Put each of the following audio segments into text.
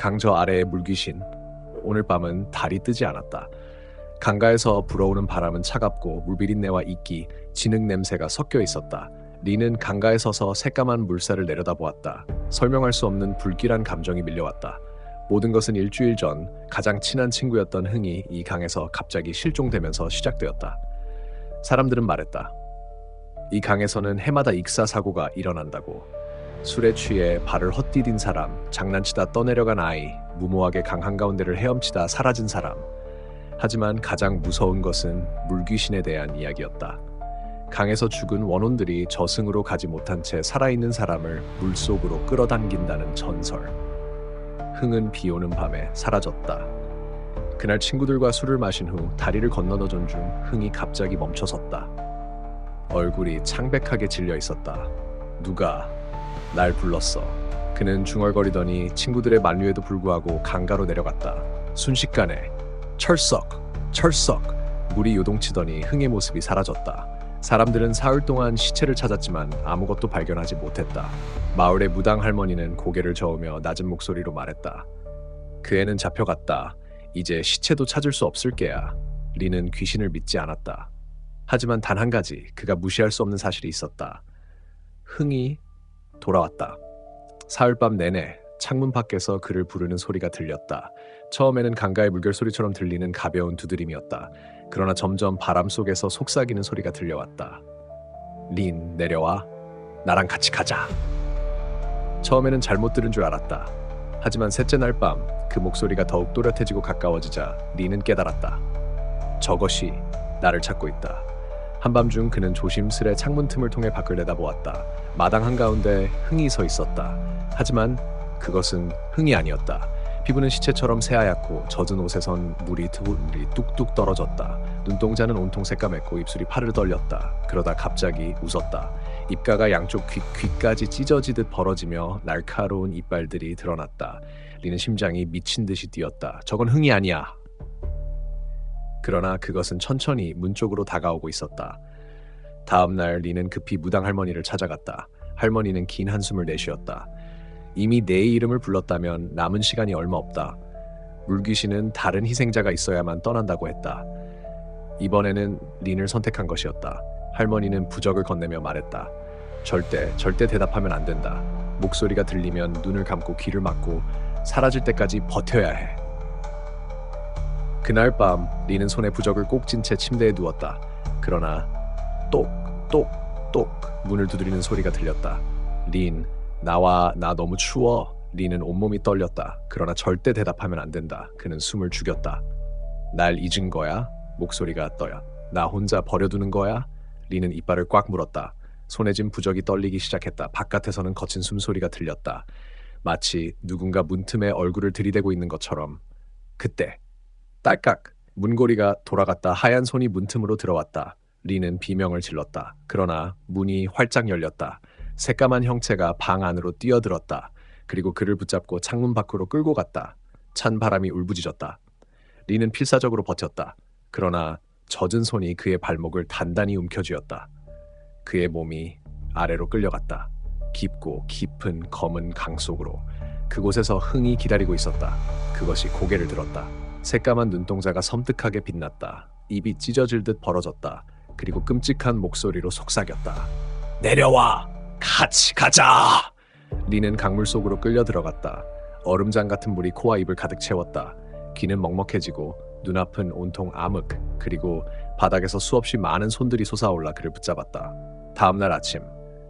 강저 아래의 물귀신. 오늘 밤은 달이 뜨지 않았다. 강가에서 불어오는 바람은 차갑고 물비린내와 이끼, 진흙 냄새가 섞여 있었다. 리는 강가에 서서 새까만 물살을 내려다보았다. 설명할 수 없는 불길한 감정이 밀려왔다. 모든 것은 일주일 전 가장 친한 친구였던 흥이 이 강에서 갑자기 실종되면서 시작되었다. 사람들은 말했다. 이 강에서는 해마다 익사 사고가 일어난다고. 술에 취해 발을 헛디딘 사람, 장난치다 떠내려간 아이, 무모하게 강 한가운데를 헤엄치다 사라진 사람. 하지만 가장 무서운 것은 물귀신에 대한 이야기였다. 강에서 죽은 원혼들이 저승으로 가지 못한 채 살아있는 사람을 물속으로 끌어당긴다는 전설. 흥은 비오는 밤에 사라졌다. 그날 친구들과 술을 마신 후 다리를 건너던 중 흥이 갑자기 멈춰섰다. 얼굴이 창백하게 질려 있었다. 누가 날 불렀어. 그는 중얼거리더니 친구들의 만류에도 불구하고 강가로 내려갔다. 순식간에 철썩! 물이 요동치더니 흥의 모습이 사라졌다. 사람들은 사흘 동안 시체를 찾았지만 아무것도 발견하지 못했다. 마을의 무당 할머니는 고개를 저으며 낮은 목소리로 말했다. 그 애는 잡혀갔다. 이제 시체도 찾을 수 없을 게야. 리는 귀신을 믿지 않았다. 하지만 단 한 가지 그가 무시할 수 없는 사실이 있었다. 흥이 돌아왔다. 사흘밤 내내 창문 밖에서 그를 부르는 소리가 들렸다. 처음에는 강가의 물결소리처럼 들리는 가벼운 두드림이었다. 그러나 점점 바람 속에서 속삭이는 소리가 들려왔다. 린, 내려와. 나랑 같이 가자. 처음에는 잘못 들은 줄 알았다. 하지만 셋째 날 밤 그 목소리가 더욱 또렷해지고 가까워지자 린은 깨달았다. 저것이 나를 찾고 있다. 한밤중 그는 조심스레 창문 틈을 통해 밖을 내다보았다. 마당 한가운데 흥이 서 있었다. 하지만 그것은 흥이 아니었다. 피부는 시체처럼 새하얗고 젖은 옷에선 물이 뚝뚝 떨어졌다. 눈동자는 온통 새까맸고 입술이 파르르 떨렸다. 그러다 갑자기 웃었다. 입가가 양쪽 귀까지 찢어지듯 벌어지며 날카로운 이빨들이 드러났다. 리는 심장이 미친 듯이 뛰었다. 저건 흥이 아니야. 그러나 그것은 천천히 문 쪽으로 다가오고 있었다. 다음 날 리는 급히 무당 할머니를 찾아갔다. 할머니는 긴 한숨을 내쉬었다. 이미 내 이름을 불렀다면 남은 시간이 얼마 없다. 물귀신은 다른 희생자가 있어야만 떠난다고 했다. 이번에는 린을 선택한 것이었다. 할머니는 부적을 건네며 말했다. 절대 대답하면 안 된다. 목소리가 들리면 눈을 감고 귀를 막고 사라질 때까지 버텨야 해. 그날 밤 린은 손에 부적을 꼭 쥔 채 침대에 누웠다. 그러나 똑똑똑 문을 두드리는 소리가 들렸다. 린, 나와. 나 너무 추워. 린은 온몸이 떨렸다. 그러나 절대 대답하면 안 된다. 그는 숨을 죽였다. 날 잊은 거야? 목소리가 떠야. 나 혼자 버려두는 거야? 린은 이빨을 꽉 물었다. 손에 쥔 부적이 떨리기 시작했다. 바깥에서는 거친 숨소리가 들렸다. 마치 누군가 문틈에 얼굴을 들이대고 있는 것처럼. 그때 딸깍! 문고리가 돌아갔다. 하얀 손이 문틈으로 들어왔다. 리는 비명을 질렀다. 그러나 문이 활짝 열렸다. 새까만 형체가 방 안으로 뛰어들었다. 그리고 그를 붙잡고 창문 밖으로 끌고 갔다. 찬 바람이 울부짖었다. 리는 필사적으로 버텼다. 그러나 젖은 손이 그의 발목을 단단히 움켜쥐었다. 그의 몸이 아래로 끌려갔다. 깊고 깊은 검은 강 속으로. 그곳에서 흥이 기다리고 있었다. 그것이 고개를 들었다. 새까만 눈동자가 섬뜩하게 빛났다. 입이 찢어질 듯 벌어졌다. 그리고 끔찍한 목소리로 속삭였다. 내려와! 같이 가자! 리는 강물 속으로 끌려 들어갔다. 얼음장 같은 물이 코와 입을 가득 채웠다. 귀는 먹먹해지고 눈앞은 온통 암흑. 그리고 바닥에서 수없이 많은 손들이 솟아올라 그를 붙잡았다. 다음날 아침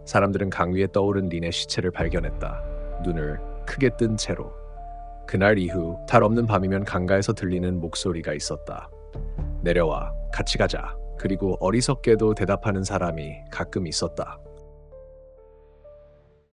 사람들은 강 위에 떠오른 린의 시체를 발견했다. 눈을 크게 뜬 채로. 그날 이후 달 없는 밤이면 강가에서 들리는 목소리가 있었다. 내려와, 같이 가자. 그리고 어리석게도 대답하는 사람이 가끔 있었다.